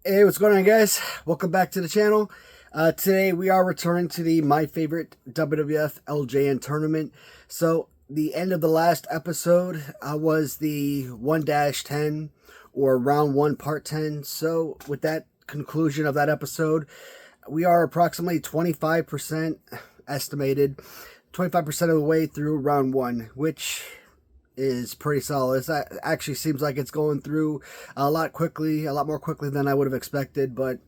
Hey, what's going on, guys? Welcome back to the channel. Today we are returning to the My Favorite WWF LJN tournament. So the end of the last episode was the 1-10 or round 1 part 10. So with that conclusion of that episode, we are approximately 25% estimated, 25% of the way through round 1, which is pretty solid. It actually seems like it's going through a lot more quickly than I would have expected. But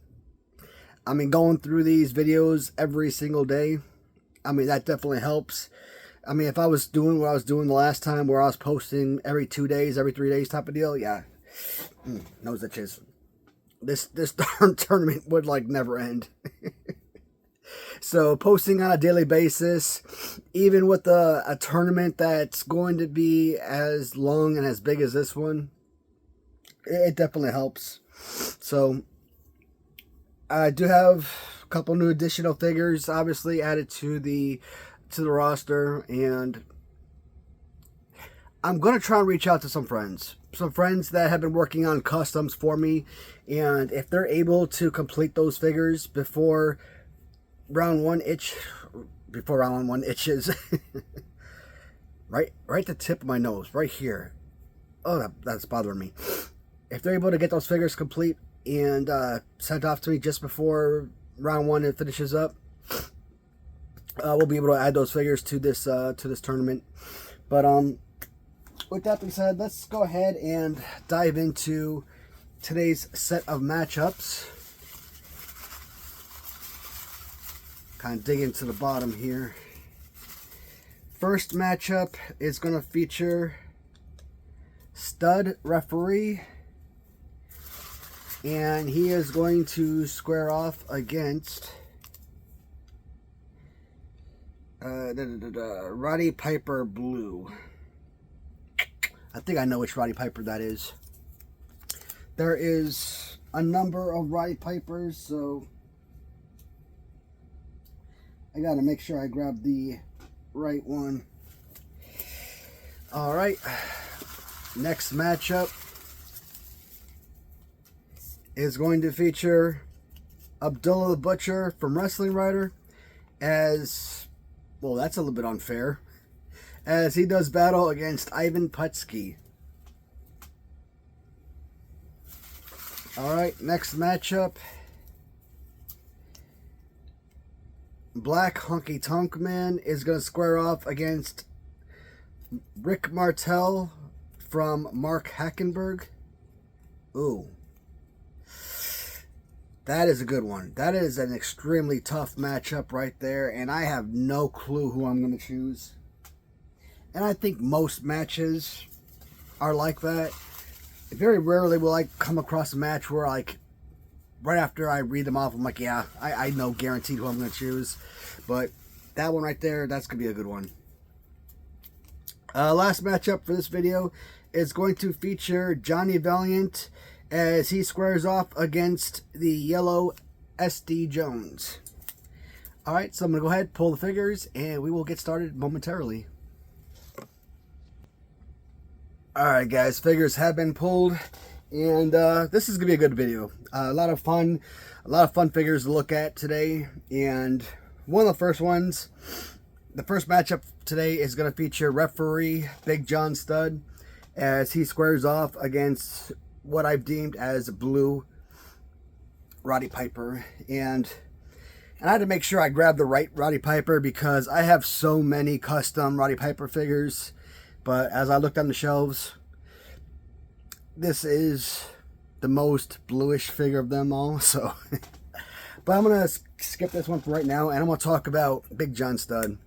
I mean, going through these videos every single day, I mean, that definitely helps. I mean, if I was doing what I was doing the last time, where I was posting every 2 days, every 3 days type of deal, yeah, nose itches. This darn tournament would like never end. So posting on a daily basis, even with a tournament that's going to be as long and as big as this one, it definitely helps. So I do have a couple new additional figures, obviously added to the roster, and I'm gonna try and reach out to some friends that have been working on customs for me, and if they're able to complete those figures before round one itches right the tip of my nose right here. Oh, that's bothering me. If they're able to get those figures complete and sent off to me just before round 1 it finishes up, we'll be able to add those figures to this tournament. But with that being said, let's go ahead and dive into today's set of matchups. Kind of dig into the bottom here. First matchup is going to feature Stud Referee, and he is going to square off against Roddy Piper Blue. I think I know which Roddy Piper that is. There is a number of Roddy Pipers, so I gotta make sure I grab the right one. Alright, next matchup is going to feature Abdullah the Butcher from Wrestlingwriter as, well, that's a little bit unfair, as he does battle against Ivan Putski. Alright, next matchup, Black Honky Tonk Man is going to square off against Rick Martel from Mark Hackenberg. Ooh. That is a good one. That is an extremely tough matchup right there, and I have no clue who I'm going to choose. And I think most matches are like that. Very rarely will I come across a match where, like, right after I read them off, I'm like, yeah, I know guaranteed who I'm going to choose. But that one right there, that's going to be a good one. Last matchup for this video is going to feature Johnny Valiant as he squares off against the yellow SD Jones. Alright, so I'm going to go ahead, pull the figures, and we will get started momentarily. Alright guys, figures have been pulled. And this is gonna be a good video. A lot of fun figures to look at today. And one of the first ones, the first matchup today is gonna feature referee Big John Studd as he squares off against what I've deemed as blue Roddy Piper. And I had to make sure I grabbed the right Roddy Piper because I have so many custom Roddy Piper figures. But as I looked on the shelves, this is the most bluish figure of them all, so but I'm gonna skip this one for right now, and I'm gonna talk about Big John Studd.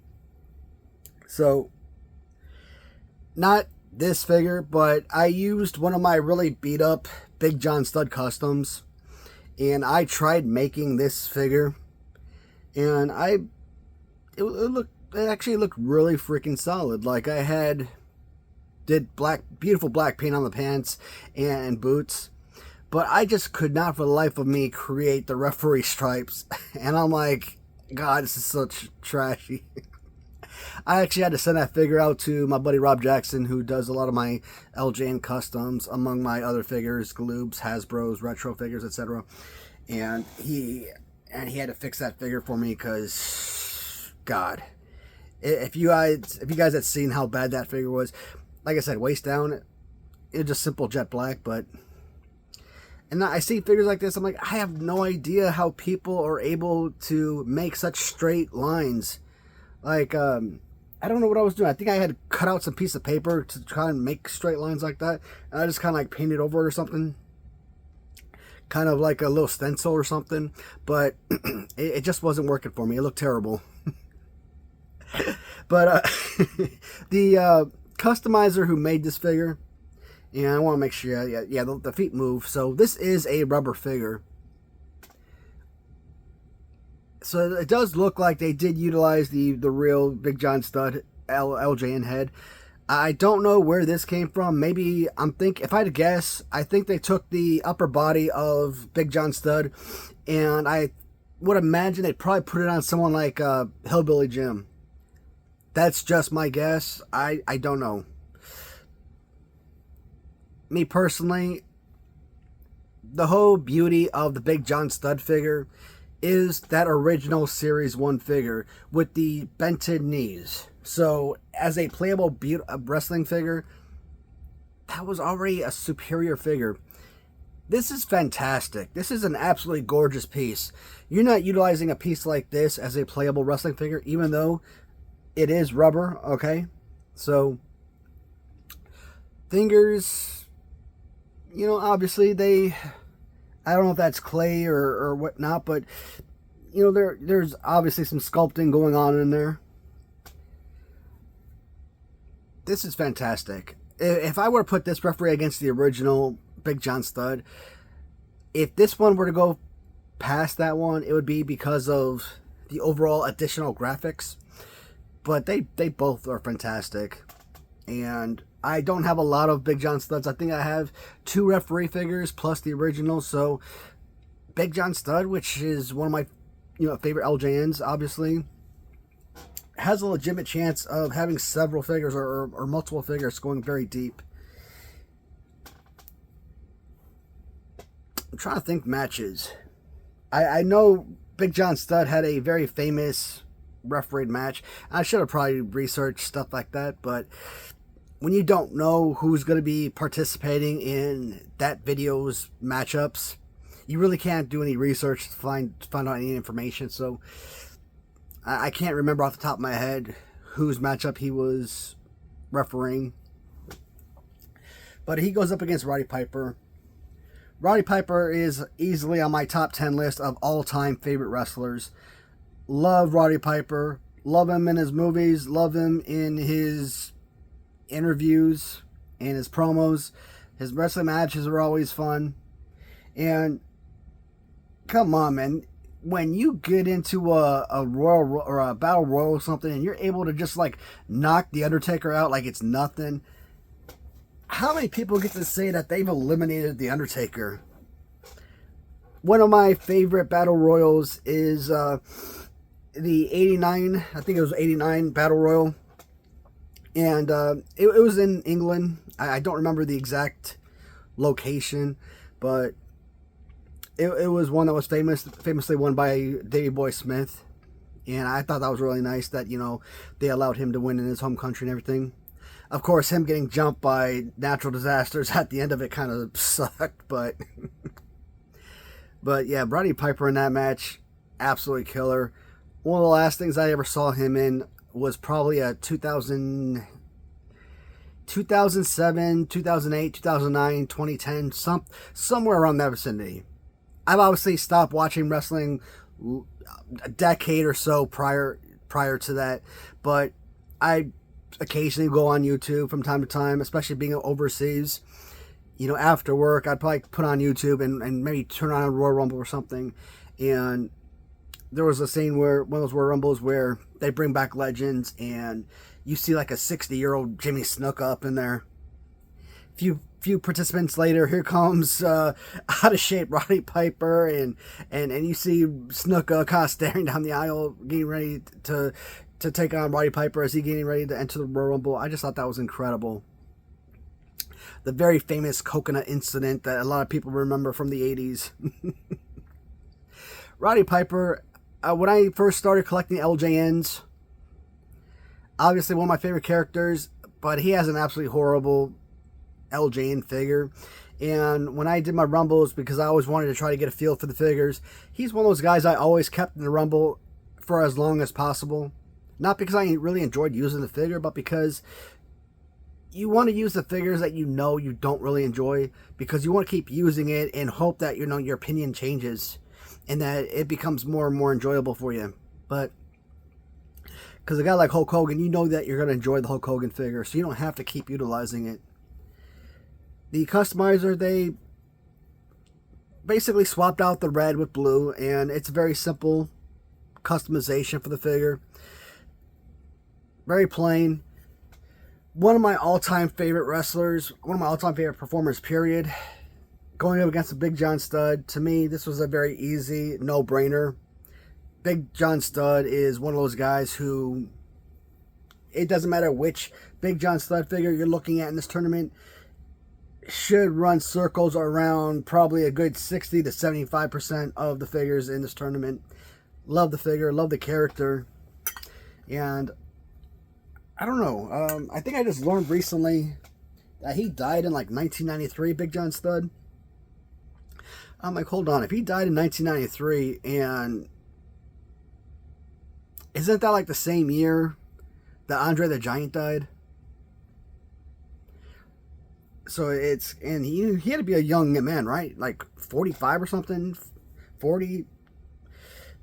So not this figure, but I used one of my really beat up Big John Studd customs, and I tried making this figure, and it actually looked really freaking solid. Like, I did beautiful black paint on the pants and boots, but I just could not for the life of me create the referee stripes. And I'm like, God, this is such trashy. I actually had to send that figure out to my buddy Rob Jackson, who does a lot of my LJN customs, among my other figures, Galoobs, Hasbros, retro figures, etc. And he had to fix that figure for me because, God, if you guys had seen how bad that figure was, like I said, waist down, it was just simple jet black. But and I see figures like this, I'm like, I have no idea how people are able to make such straight lines. Like, I don't know what I was doing. I think I had to cut out some piece of paper to try and make straight lines like that. And I just kind of like painted over it or something. Kind of like a little stencil or something. But it just wasn't working for me. It looked terrible. But the customizer who made this figure, and I want to make sure, yeah, the feet move. So this is a rubber figure. So it does look like they did utilize the real Big John Studd LJN head. I don't know where this came from. Maybe, if I had to guess, I think they took the upper body of Big John Studd, and I would imagine they probably put it on someone like Hillbilly Jim. That's just my guess. I don't know. Me personally, the whole beauty of the Big John Studd figure is that original Series 1 figure with the bented knees. So, as a playable wrestling figure, that was already a superior figure. This is fantastic. This is an absolutely gorgeous piece. You're not utilizing a piece like this as a playable wrestling figure, even though it is rubber, okay? So, fingers, you know, obviously I don't know if that's clay or whatnot, but, you know, there's obviously some sculpting going on in there. This is fantastic. If I were to put this referee against the original Big John Studd, if this one were to go past that one, it would be because of the overall additional graphics. But they both are fantastic. And I don't have a lot of Big John Studds. I think I have 2 referee figures plus the original. So Big John Studd, which is one of my favorite LJNs, obviously, has a legitimate chance of having several figures or multiple figures going very deep. I'm trying to think matches. I know Big John Studd had a very famous refereed match. I should have probably researched stuff like that, but when you don't know who's going to be participating in that video's matchups, you really can't do any research to find out any information. So I can't remember off the top of my head whose matchup he was refereeing. But he goes up against Roddy Piper. Roddy Piper is easily on my top 10 list of all-time favorite wrestlers. Love Roddy Piper. Love him in his movies. Love him in his interviews and his promos. His wrestling matches are always fun. And come on, man. When you get into a royal or a battle royal or something and you're able to just like knock the Undertaker out like it's nothing, how many people get to say that they've eliminated the Undertaker? One of my favorite battle royals is the 89, I think it was 89 battle royal. And it was in England. I don't remember the exact location, but it was one that was famously won by Davey Boy Smith. And I thought that was really nice that, they allowed him to win in his home country and everything. Of course, him getting jumped by natural disasters at the end of it kind of sucked, but yeah, Roddy Piper in that match, absolutely killer. One of the last things I ever saw him in was probably a 2007, 2008, 2009, 2010, somewhere around that vicinity. I've obviously stopped watching wrestling a decade or so prior to that, but I occasionally go on YouTube from time to time, especially being overseas. After work, I'd probably put on YouTube and maybe turn on a Royal Rumble or something. And there was a scene where, one of those Royal Rumbles where they bring back legends and you see like a 60-year-old Jimmy Snuka up in there. Few participants later, here comes out of shape Roddy Piper, and you see Snuka kind of staring down the aisle, getting ready to to take on Roddy Piper as he getting ready to enter the Royal Rumble. I just thought that was incredible. The very famous coconut incident that a lot of people remember from the 80s. Roddy Piper, when I first started collecting LJNs, obviously one of my favorite characters, but he has an absolutely horrible LJN figure. And when I did my Rumbles, because I always wanted to try to get a feel for the figures, he's one of those guys I always kept in the Rumble for as long as possible. Not because I really enjoyed using the figure, but because you want to use the figures that you know you don't really enjoy, because you want to keep using it and hope that your opinion changes and that it becomes more and more enjoyable for you. But because a guy like Hulk Hogan, you know that you're going to enjoy the Hulk Hogan figure, so you don't have to keep utilizing it. The customizer, they basically swapped out the red with blue, and it's a very simple customization for the figure. Very plain. One of my all-time favorite wrestlers, one of my all-time favorite performers, period. Going up against the Big John Studd, to me, this was a very easy, no-brainer. Big John Studd is one of those guys who, it doesn't matter which Big John Studd figure you're looking at in this tournament, should run circles around probably a good 60 to 75% of the figures in this tournament. Love the figure, love the character, and I don't know. I think I just learned recently that he died in like 1993, Big John Studd. I'm like, hold on. If he died in 1993, and isn't that like the same year that Andre the Giant died? So it's, and he had to be a young man, right? Like 45 or something, 40.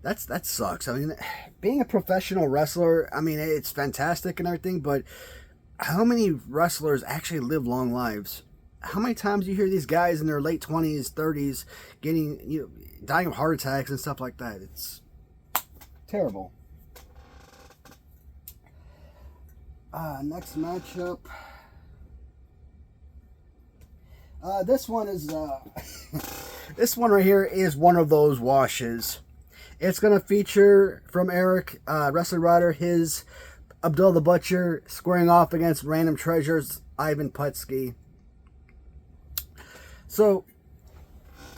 That sucks. I mean, being a professional wrestler, I mean, it's fantastic and everything, but how many wrestlers actually live long lives? How many times do you hear these guys in their late 20s, 30s getting, dying of heart attacks and stuff like that? It's terrible. Next matchup. This one is, this one right here is one of those washes. It's going to feature, from Eric, Wrestlingwriter, his Abdullah the Butcher squaring off against Random Treasures, Ivan Putski. So,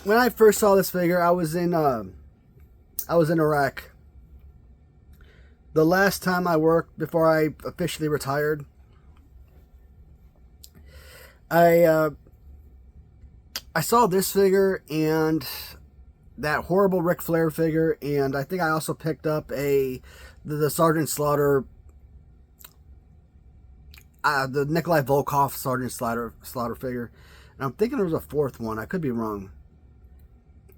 when I first saw this figure, I was in Iraq. The last time I worked before I officially retired, I saw this figure and that horrible Ric Flair figure, and I think I also picked up the Sergeant Slaughter, the Nikolai Volkov Sergeant Slaughter figure. And I'm thinking there was a fourth one. I could be wrong,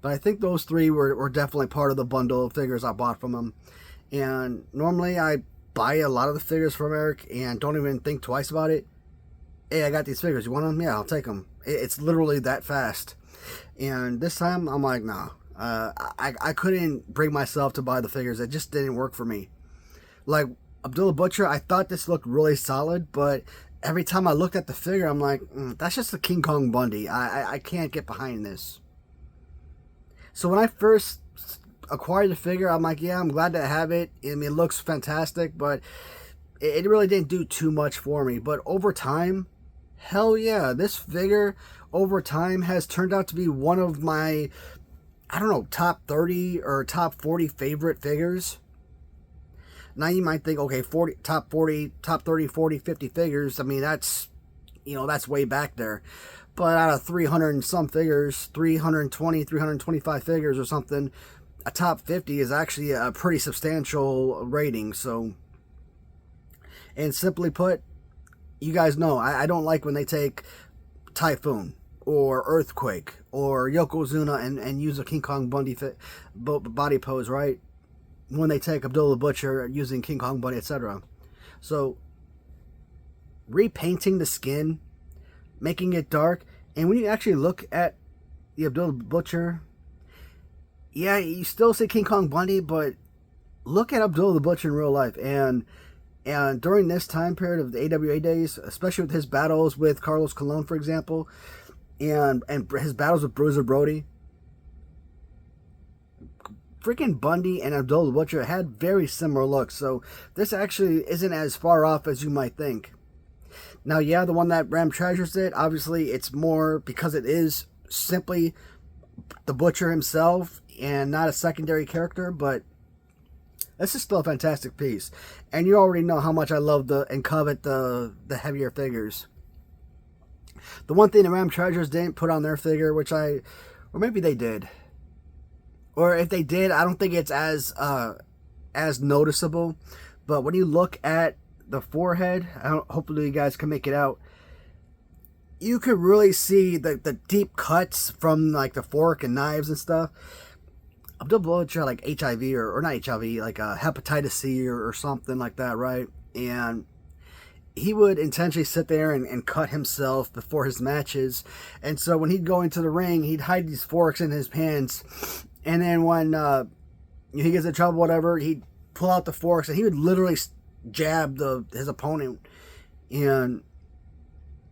but I think those three were definitely part of the bundle of figures I bought from him. And normally I buy a lot of the figures from Eric and don't even think twice about it. Hey, I got these figures. You want them? Yeah, I'll take them. It's literally that fast. And this time I'm like, nah. I couldn't bring myself to buy the figures. It just didn't work for me. Like Abdullah Butcher, I thought this looked really solid, but every time I looked at the figure, I'm like, that's just a King Kong Bundy. I can't get behind this. So when I first acquired the figure, I'm like, yeah, I'm glad to have it. I mean, it looks fantastic, but it really didn't do too much for me. But over time, hell yeah, this figure over time has turned out to be one of my, I don't know, top 30 or top 40 favorite figures. Now you might think, okay, top 30, 40, 50 figures. I mean, that's, that's way back there. But out of 300 and some figures, 320, 325 figures or something, a top 50 is actually a pretty substantial rating. So, and simply put, you guys know, I don't like when they take Typhoon or Earthquake or Yokozuna and use a King Kong Bundy body pose, right? When they take Abdullah Butcher using King Kong Bundy, etc. So, repainting the skin, making it dark, and when you actually look at the Abdullah Butcher, yeah, you still see King Kong Bundy, but look at Abdullah the Butcher in real life. And during this time period of the AWA days, especially with his battles with Carlos Colon, for example, and his battles with Bruiser Brody, freaking Bundy and Abdullah the Butcher had very similar looks, so this actually isn't as far off as you might think. Now, yeah, the one that Ram Treasures did, obviously it's more because it is simply the Butcher himself and not a secondary character, but this is still a fantastic piece. And you already know how much I love and covet the heavier figures. The one thing the Ram Treasures didn't put on their figure, or maybe they did, or if they did, I don't think it's as noticeable. But when you look at the forehead, hopefully you guys can make it out. You could really see the deep cuts from like the fork and knives and stuff. Abdul Butcher like HIV or not HIV, like hepatitis C or something like that, right? And he would intentionally sit there and cut himself before his matches. And so when he'd go into the ring, he'd hide these forks in his pants. And then when he gets in trouble, whatever, he'd pull out the forks and he would literally jab his opponent. And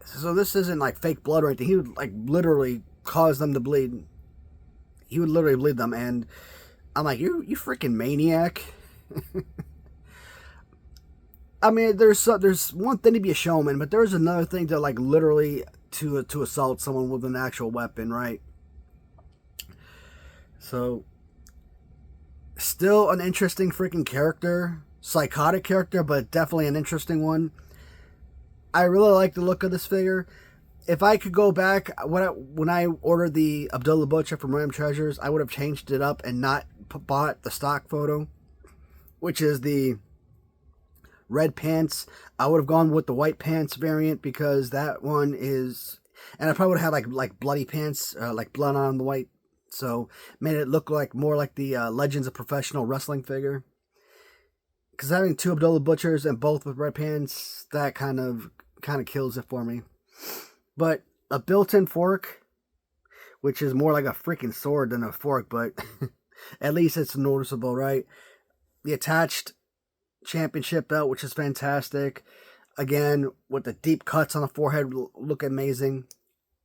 so this isn't like fake blood or anything. He would like literally cause them to bleed. He would literally bleed them, and I'm like, you freaking maniac. I mean, there's one thing to be a showman, but there's another thing to like literally to assault someone with an actual weapon, right? So, still an interesting freaking character, psychotic character, but definitely an interesting one. I really like the look of this figure. If I could go back, when I ordered the Abdullah Butcher from Ram Treasures, I would have changed it up and not bought the stock photo, which is the red pants. I would have gone with the white pants variant because that one is, and I probably would have had like bloody pants, like blood on the white, so made it look like more like the Legends of Professional Wrestling figure. Because having two Abdullah Butchers and both with red pants, that kind of kills it for me. But a built-in fork, which is more like a freaking sword than a fork, but at least it's noticeable, right? The attached championship belt, which is fantastic. Again, with the deep cuts on the forehead, look amazing.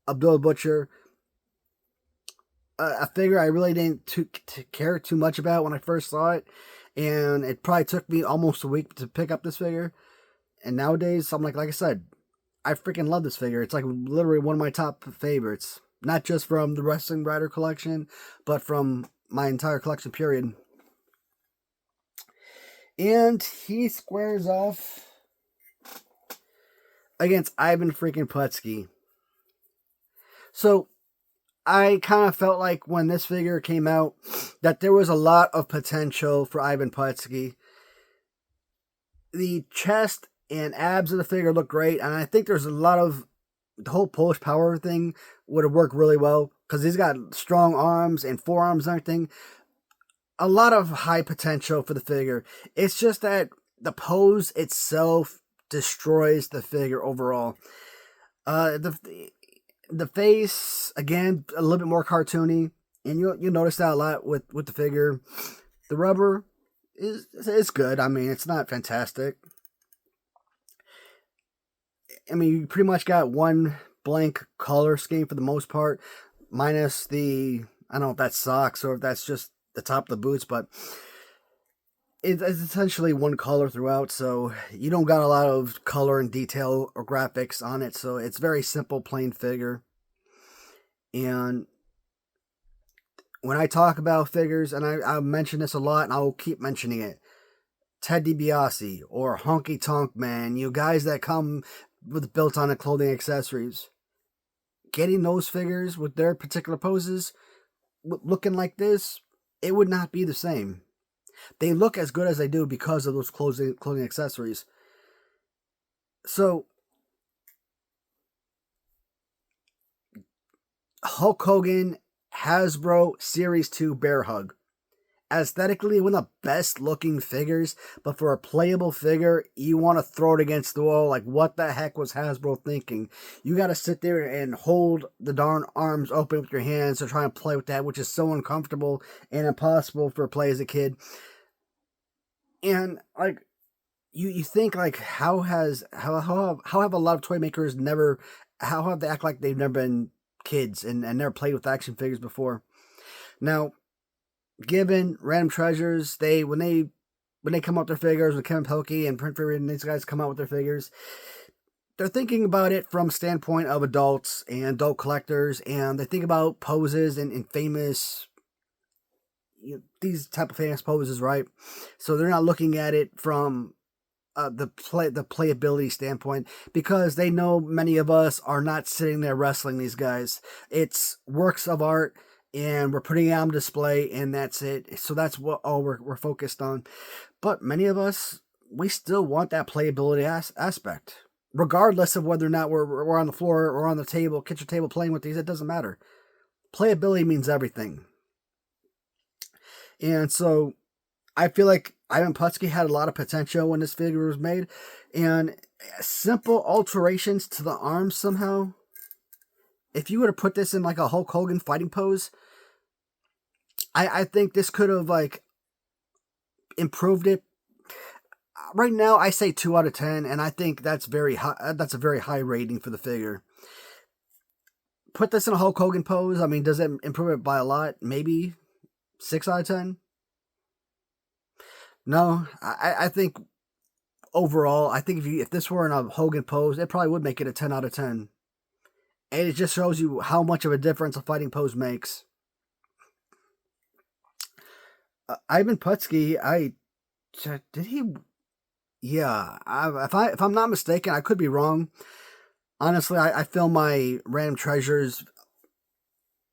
Abdullah Butcher, a figure I really didn't care too much about when I first saw it. And it probably took me almost a week to pick up this figure. And nowadays, I'm like I said, I freaking love this figure. It's like literally one of my top favorites. Not just from the Wrestlingwriter collection, but from my entire collection period. And he squares off against Ivan freaking Putski. So, I kind of felt like when this figure came out that there was a lot of potential for Ivan Putski. The chest and abs of the figure look great, and I think there's a lot of the whole Polish power thing would have worked really well because he's got strong arms and forearms and everything. A lot of high potential for the figure. It's just that the pose itself destroys the figure overall. The face, again, a little bit more cartoony, and you'll notice that a lot with the figure. The rubber is good. I mean, it's not fantastic. I mean, you pretty much got one blank color scheme for the most part, minus the, I don't know if that's socks or if that's just the top of the boots, but it's essentially one color throughout, so you don't got a lot of color and detail or graphics on it, so it's very simple, plain figure. And when I talk about figures, and I mention this a lot, and I will keep mentioning it, Ted DiBiase or Honky Tonk Man, you guys that come with built-on clothing accessories, getting those figures with their particular poses, looking like this, it would not be the same. They look as good as they do because of those clothing accessories. So, Hulk Hogan Hasbro Series 2 Bear Hug. Aesthetically, one of the best looking figures, but for a playable figure, you want to throw it against the wall. Like, what the heck was Hasbro thinking? You got to sit there and hold the darn arms open with your hands to try and play with that, which is so uncomfortable and impossible for a play as a kid. And like, you think like, how have a lot of toy makers how have they act like they've never been kids and never played with action figures before? Now, given Random Treasures, when they come out with their figures, when Kevin Pelkey and Print Fury and these guys come out with their figures, they're thinking about it from standpoint of adults and adult collectors, and they think about poses and famous, these type of famous poses, right? So they're not looking at it from the playability standpoint, because they know many of us are not sitting there wrestling these guys. It's works of art, and we're putting it on display, and that's it. So that's what all we're focused on. But many of us, we still want that playability aspect, regardless of whether or not we're on the floor or on the table, kitchen table, playing with these. It doesn't matter. Playability means everything. And so I feel like Ivan Putski had a lot of potential when this figure was made, and simple alterations to the arms somehow. If you were to put this in like a Hulk Hogan fighting pose, I think this could have like improved it. Right now, I say 2 out of 10, and I think that's very high. That's a very high rating for the figure. Put this in a Hulk Hogan pose. I mean, does it improve it by a lot? Maybe 6 out of 10. No, I think overall, I think if this were in a Hogan pose, it probably would make it a 10 out of 10. And it just shows you how much of a difference a fighting pose makes. Ivan Putski, did he? Yeah, if I'm not mistaken, I could be wrong. Honestly, I filmed my Random Treasures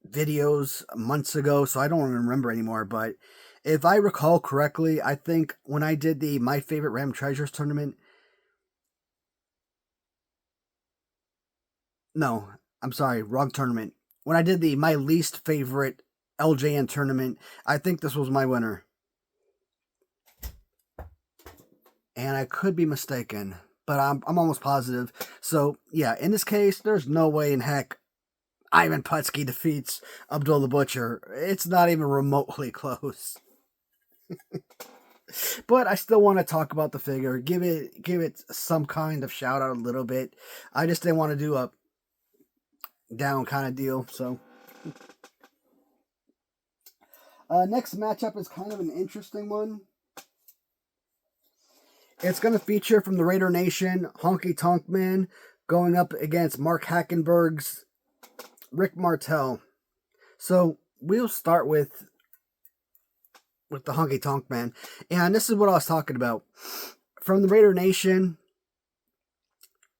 videos months ago, so I don't even remember anymore. But if I recall correctly, I think when I did the My Favorite Random Treasures tournament, no, I'm sorry, wrong tournament. When I did the My Least Favorite LJN tournament, I think this was my winner. And I could be mistaken, but I'm almost positive. So, yeah, in this case, there's no way in heck Ivan Putski defeats Abdul the Butcher. It's not even remotely close. But I still want to talk about the figure. Give it some kind of shout out a little bit. I just didn't want to do a down kind of deal. So, next matchup is kind of an interesting one. It's going to feature from the Raider Nation, Honky Tonk Man, going up against Mark Hackenberg's Rick Martel. So we'll start with the Honky Tonk Man. And this is what I was talking about. From the Raider Nation,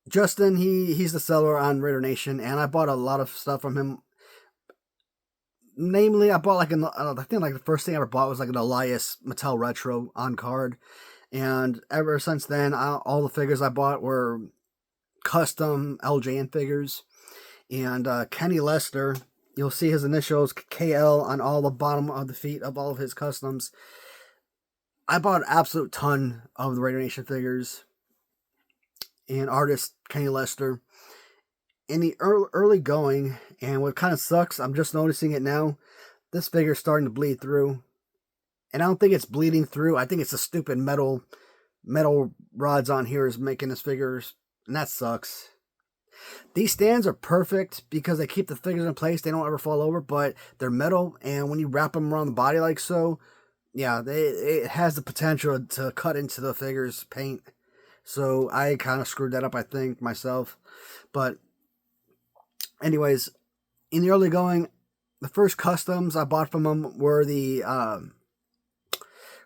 Justin, he's the seller on Raider Nation, and I bought a lot of stuff from him. Namely, I bought I think the first thing I ever bought was like an Elias Mattel Retro on card. And ever since then, all the figures I bought were custom LJN figures. And Kenny Lester, you'll see his initials, KL, on all the bottom of the feet of all of his customs. I bought an absolute ton of the Raider Nation figures. And artist Kenny Lester. In the early going, and what kind of sucks, I'm just noticing it now, this figure's starting to bleed through. And I don't think it's bleeding through. I think it's the stupid metal rods on here is making this figures, and that sucks. These stands are perfect because they keep the figures in place. They don't ever fall over, but they're metal, and when you wrap them around the body like so, yeah, it has the potential to cut into the figure's paint. So I kind of screwed that up, I think, myself. But anyways, in the early going, the first customs I bought from them were the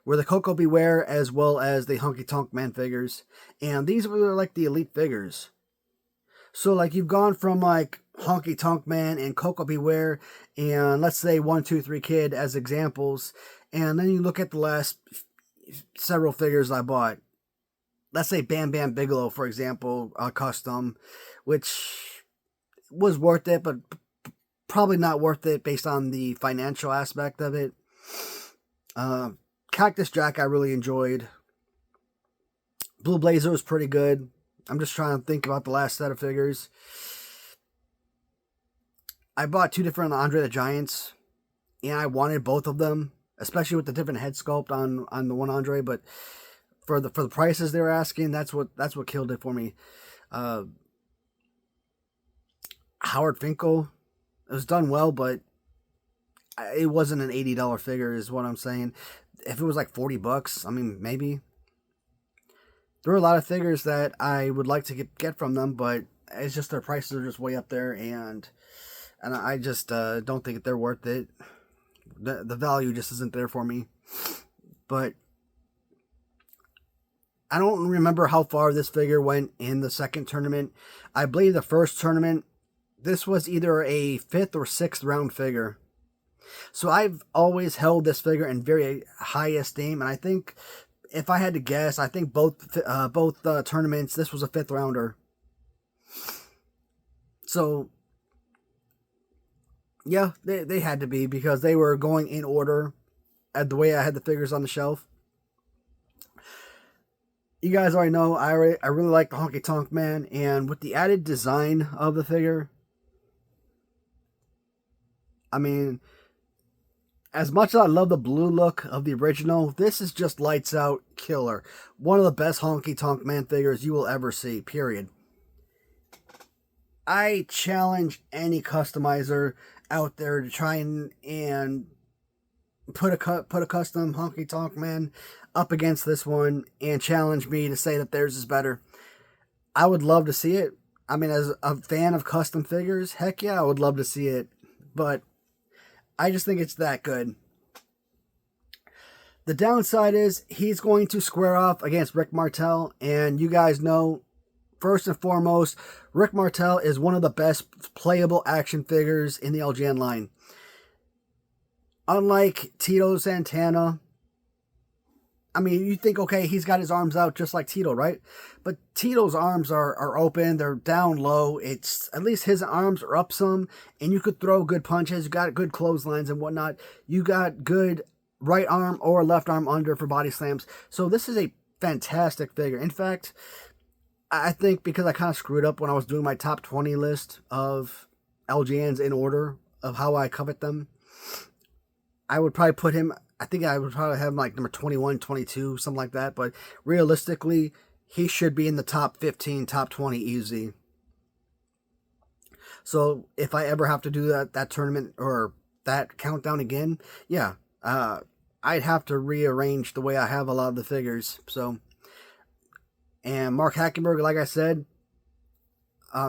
Coco Beware as well as the Honky Tonk Man figures. And these were like the elite figures. So like you've gone from like Honky Tonk Man and Coco Beware and let's say 1, 2, 3 Kid as examples. And then you look at the last several figures I bought. Let's say Bam Bam Bigelow, for example, custom, which was worth it, but probably not worth it based on the financial aspect of it. Cactus Jack I really enjoyed. Blue Blazer was pretty good. I'm just trying to think about the last set of figures. I bought 2 different Andre the Giants, and I wanted both of them, especially with the different head sculpt on the one Andre. But for the prices they were asking, that's what killed it for me. Howard Finkel, it was done well, but It wasn't an $80 figure is what I'm saying. If it was like $40, I mean, maybe. There are a lot of figures that I would like to get from them, but it's just their prices are just way up there, and I just don't think they're worth it. The value just isn't there for me. But I don't remember how far this figure went in the second tournament. I believe the first tournament, this was either a 5th or 6th round figure. So I've always held this figure in very high esteem, and I think, if I had to guess, I think both tournaments, this was a 5th rounder. So, yeah, they had to be, because they were going in order at the way I had the figures on the shelf. You guys already know I really like the Honky Tonk Man, and with the added design of the figure, I mean, as much as I love the blue look of the original, this is just lights out killer. One of the best Honky Tonk Man figures you will ever see, period. I challenge any customizer out there to try and put a custom Honky Tonk Man up against this one and challenge me to say that theirs is better. I would love to see it. I mean, as a fan of custom figures, heck yeah, I would love to see it. But I just think it's that good. The downside is he's going to square off against Rick Martel, and you guys know, first and foremost, Rick Martel is one of the best playable action figures in the LJN line. Unlike Tito Santana, I mean, you think, okay, he's got his arms out just like Tito, right? But Tito's arms are open, they're down low. It's at least his arms are up some, and you could throw good punches. You got good clotheslines and whatnot. You got good right arm or left arm under for body slams. So this is a fantastic figure. In fact, I think because I kind of screwed up when I was doing my top 20 list of LJNs in order of how I covet them, I would probably put him, I think I would probably have him like number 21, 22, something like that. But realistically, he should be in the top 15, top 20 easy. So if I ever have to do that tournament or that countdown again, yeah, I'd have to rearrange the way I have a lot of the figures. So, and Mark Hackenberg, like I said,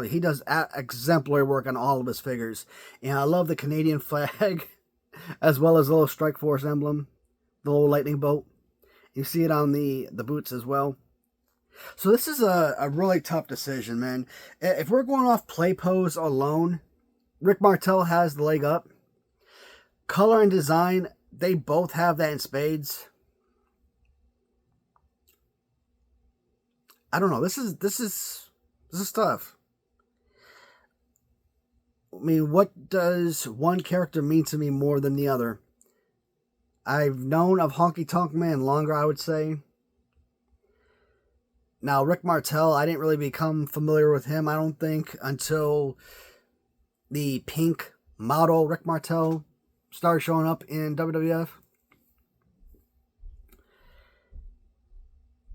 he does exemplary work on all of his figures. And I love the Canadian flag, as well as the little Strike Force emblem, the little lightning bolt. You see it on the boots as well. So this is a really tough decision, man. If we're going off play pose alone, Rick Martel has the leg up. Color and design, they both have that in spades. I don't know. This is tough. I mean, what does one character mean to me more than the other? I've known of Honky Tonk Man longer, I would say. Now, Rick Martel, I didn't really become familiar with him, I don't think, until the pink model Rick Martel started showing up in WWF.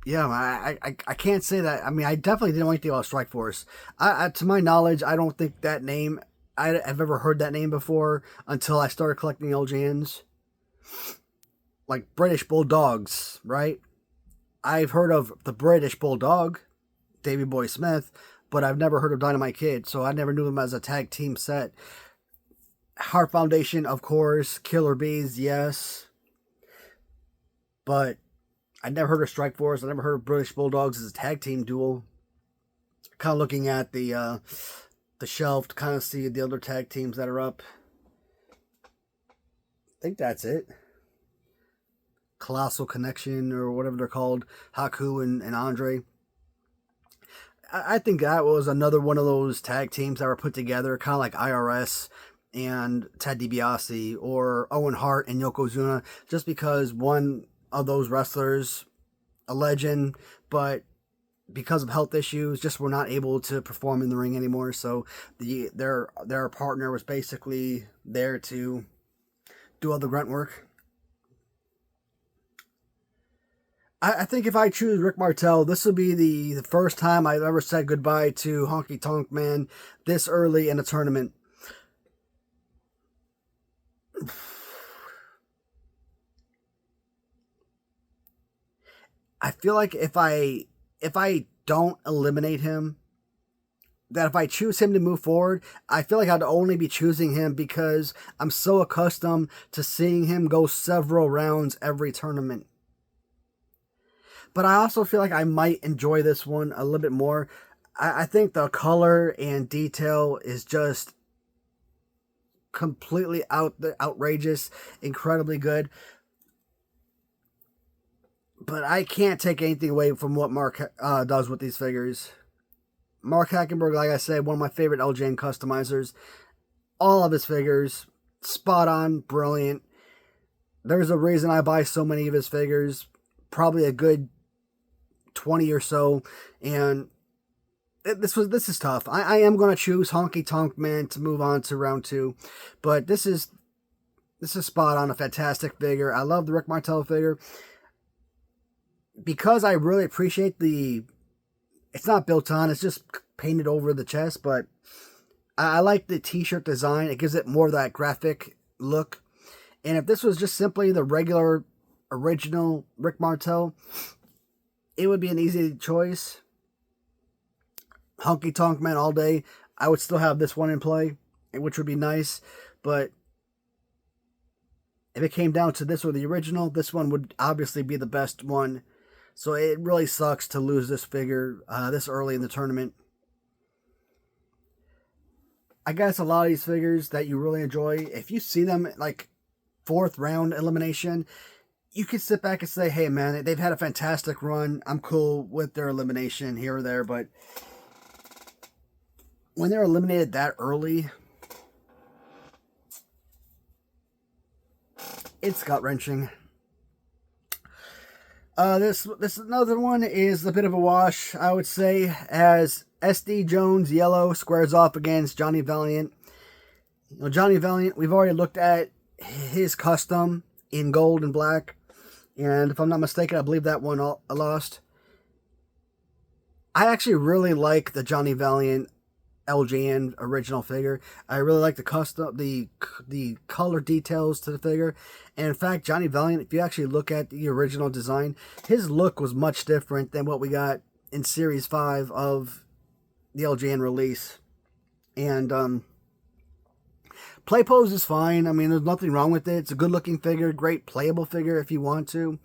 Yeah, I can't say that. I mean, I definitely didn't like the All Strike Force. To my knowledge, I don't think that name, I've ever heard that name before until I started collecting LJNs. Like British Bulldogs, right? I've heard of the British Bulldog, Davey Boy Smith, but I've never heard of Dynamite Kid, so I never knew them as a tag team set. Heart Foundation, of course. Killer Bees, yes. But I never heard of Strike Force. I never heard of British Bulldogs as a tag team duo. Kind of looking at the shelf to kind of see the other tag teams that are up. I think that's it. Colossal Connection, or whatever they're called. Haku and Andre. I think that was another one of those tag teams that were put together, kind of like IRS and Ted DiBiase, or Owen Hart and Yokozuna, just because one of those wrestlers, a legend, but because of health issues, just were not able to perform in the ring anymore. So their partner was basically there to do all the grunt work. I think if I choose Rick Martel, this will be the first time I've ever said goodbye to Honky Tonk Man this early in a tournament. I feel like if I don't eliminate him, that if I choose him to move forward, I feel like I'd only be choosing him because I'm so accustomed to seeing him go several rounds every tournament. But I also feel like I might enjoy this one a little bit more. I think the color and detail is just completely outrageous, incredibly good. But I can't take anything away from what Mark does with these figures. Mark Hackenberg, like I said, one of my favorite LJN customizers. All of his figures, spot on, brilliant. There's a reason I buy so many of his figures. Probably a good 20 or so. And this is tough. I am going to choose Honky Tonk Man to move on to round 2. But this is spot on, a fantastic figure. I love the Rick Martel figure. Because I really appreciate it's not built on, it's just painted over the chest, but I like the t-shirt design. It gives it more of that graphic look. And if this was just simply the regular, original Rick Martel, it would be an easy choice. Honky Tonk Man all day. I would still have this one in play, which would be nice. But if it came down to this or the original, this one would obviously be the best one. So it really sucks to lose this figure this early in the tournament. I guess a lot of these figures that you really enjoy, if you see them like 4th round elimination, you can sit back and say, hey man, they've had a fantastic run. I'm cool with their elimination here or there. But when they're eliminated that early, it's gut-wrenching. This another one is a bit of a wash, I would say, as SD Jones Yellow squares off against Johnny Valiant. You know, Johnny Valiant, we've already looked at his custom in gold and black, and if I'm not mistaken, I believe that one lost. I actually really like the Johnny Valiant LJN original figure. I really like the custom, the color details to the figure. And in fact, Johnny Valiant, if you actually look at the original design, his look was much different than what we got in Series 5 of the LJN release. And play pose is fine. I mean, there's nothing wrong with it. It's a good looking figure, great playable figure if you want to.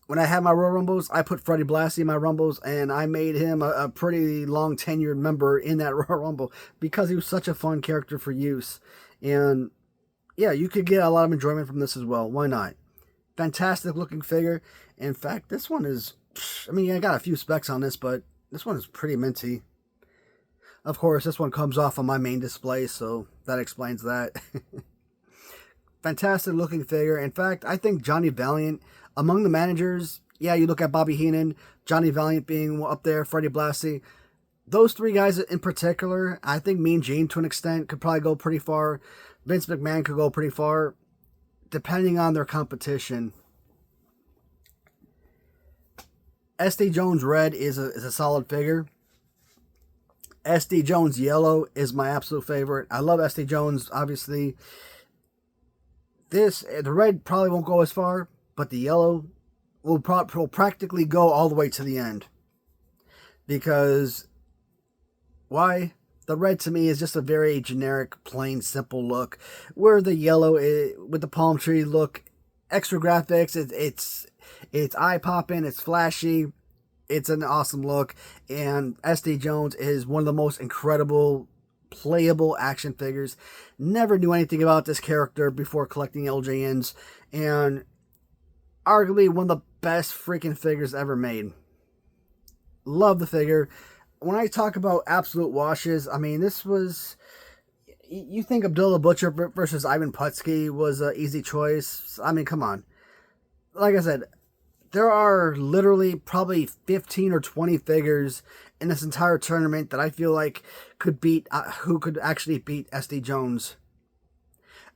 When I had my Royal Rumbles, I put Freddie Blassie in my Rumbles, and I made him a pretty long tenured member in that Royal Rumble because he was such a fun character for use. And yeah, you could get a lot of enjoyment from this as well. Why not? Fantastic looking figure. In fact, this one is, I mean, I got a few specs on this, but this one is pretty minty. Of course, this one comes off on my main display, so that explains that. Fantastic looking figure. In fact, I think Johnny Valiant, among the managers, yeah, you look at Bobby Heenan, Johnny Valiant being up there, Freddie Blassie. Those 3 guys in particular, I think Mean Gene to an extent could probably go pretty far. Vince McMahon could go pretty far, depending on their competition. SD Jones Red is a solid figure. SD Jones Yellow is my absolute favorite. I love SD Jones, obviously. The red probably won't go as far, but the yellow will practically go all the way to the end. Because, why? The red to me is just a very generic, plain, simple look. Where the yellow, with the palm tree look, extra graphics, it's eye-popping, it's flashy, it's an awesome look. And SD Jones is one of the most incredible playable action figures. Never knew anything about this character before collecting LJNs, and arguably one of the best freaking figures ever made. Love the figure. When I talk about absolute washes, I mean, this was, you think Abdullah Butcher versus Ivan Putski was an easy choice. I mean, come on. Like I said, there are literally probably 15 or 20 figures in this entire tournament that I feel like could beat, who could actually beat SD Jones.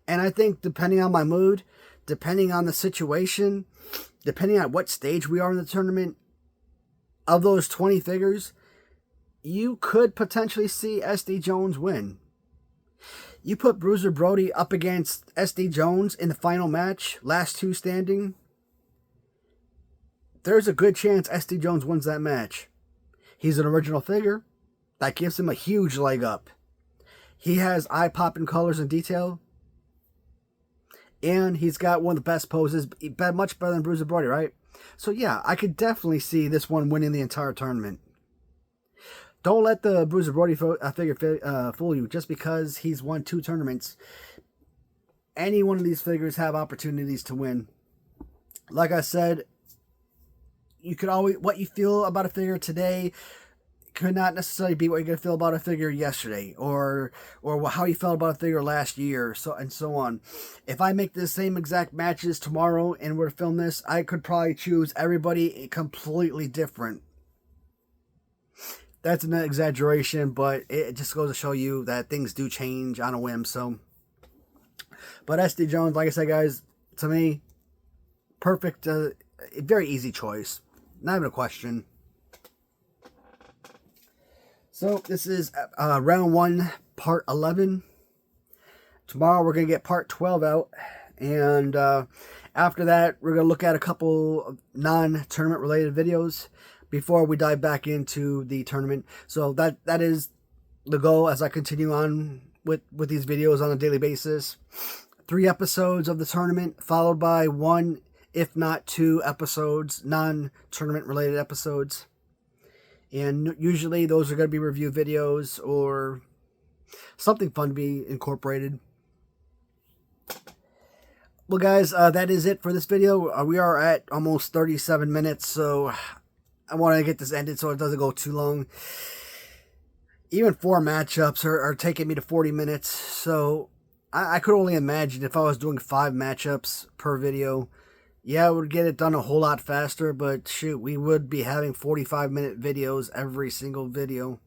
And I think depending on my mood, depending on the situation, depending on what stage we are in the tournament, of those 20 figures, you could potentially see SD Jones win. You put Bruiser Brody up against SD Jones in the final match, last 2 standing. there's a good chance SD Jones wins that match. He's an original figure. That gives him a huge leg up. He has eye-popping colors and detail. And he's got one of the best poses, much better than Bruiser Brody, right? So yeah, I could definitely see this one winning the entire tournament. Don't let the Bruiser Brody figure fool you. Just because he's won 2 tournaments, any one of these figures have opportunities to win. Like I said, you could always, what you feel about a figure today could not necessarily be what you're going to feel about a figure yesterday, or how you felt about a figure last year, and so on. If I make the same exact matches tomorrow and were to film this, I could probably choose everybody completely different. That's an exaggeration, but it just goes to show you that things do change on a whim. So, but SD Jones, like I said, guys, to me, perfect, very easy choice. Not even a question. So this is round 1, part 11. Tomorrow we're going to get part 12 out. And after that, we're going to look at a couple of non-tournament related videos before we dive back into the tournament. So that is the goal as I continue on with these videos on a daily basis. 3 episodes of the tournament, followed by 1, if not 2 episodes, non-tournament related episodes. And usually those are going to be review videos or something fun to be incorporated. Well, guys, that is it for this video. We are at almost 37 minutes, so I want to get this ended so it doesn't go too long. Even 4 matchups are taking me to 40 minutes, so I could only imagine if I was doing 5 matchups per video. Yeah, it would get it done a whole lot faster, but shoot, we would be having 45-minute videos every single video.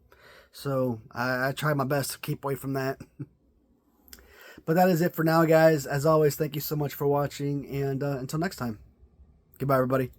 So I try my best to keep away from that. But that is it for now, guys. As always, thank you so much for watching, and until next time, goodbye, everybody.